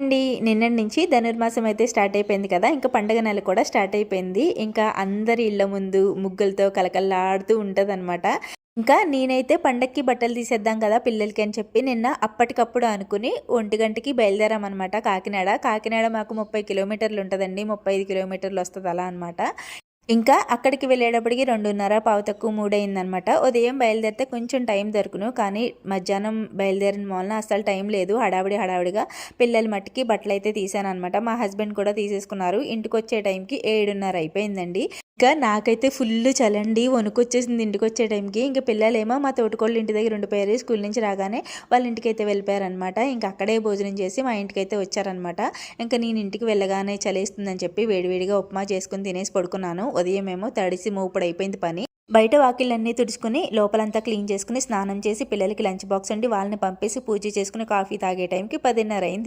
అండి నిన్నటి నుంచి ధనుర్మాసం అయితే స్టార్ట్ అయిపోయింది కదా! ఇంకా పండగ నెల కూడా స్టార్ట్ అయిపోయింది. ఇంకా అందరి ఇళ్ళ ముందు ముగ్గులతో కలకల్లాడుతూ ఉంటదనమాట. ఇంకా నేనైతే పండక్కి బట్టలు తీసేద్దాం కదా పిల్లలకి అని చెప్పి నిన్న అప్పటికప్పుడు అనుకుని 1 బయలుదేరామనమాట కాకినాడ. కాకినాడ మాకు 30 కిలోమీటర్లు ఉంటదండి. 35 కిలోమీటర్లు వస్తది అలా అనమాట. ఇంకా అక్కడికి వెళ్ళేటప్పటికి 2:30 పావు తక్కువ 3 అయిందనమాట. ఉదయం బయలుదేరితే కొంచెం టైం దొరుకును. కానీ మధ్యాహ్నం బయలుదేరిన మూలన అస్సలు టైం లేదు. హడావిడిగా పిల్లల మట్టికి బట్టలయితే తీసాననమాట. మా హస్బెండ్ కూడా తీసేసుకున్నారు. ఇంటికొచ్చే టైంకి 7:30 అయిపోయిందండి. ఇంకా నాకైతే ఫుల్లు చలండి. వణుకొచ్చేసింది ఇంటికొచ్చే టైంకి. ఇంక పిల్లలేమో మా తోటికోళ్ళ ఇంటి దగ్గర ఉండిపోయారు. స్కూల్ నుంచి రాగానే వాళ్ళ ఇంటికైతే వెళ్ళిపోయారనమాట. ఇంక అక్కడే భోజనం చేసి మా ఇంటికైతే వచ్చారనమాట. ఇంకా నేను ఇంటికి వెళ్ళగానే చలేస్తుందని చెప్పి వేడివేడిగా ఉప్మా చేసుకుని తినేసి పడుకున్నాను. ఉదయమేమో తడిసి మూపుడైపోయింది పని. బయట వాకిళ్ళన్నీ తుడుచుకుని లోపలంతా క్లీన్ చేసుకుని స్నానం చేసి పిల్లలకి లంచ్ బాక్స్ అండి వాళ్ళని పంపేసి పూజ చేసుకుని కాఫీ తాగే టైంకి 10:30 అయింది.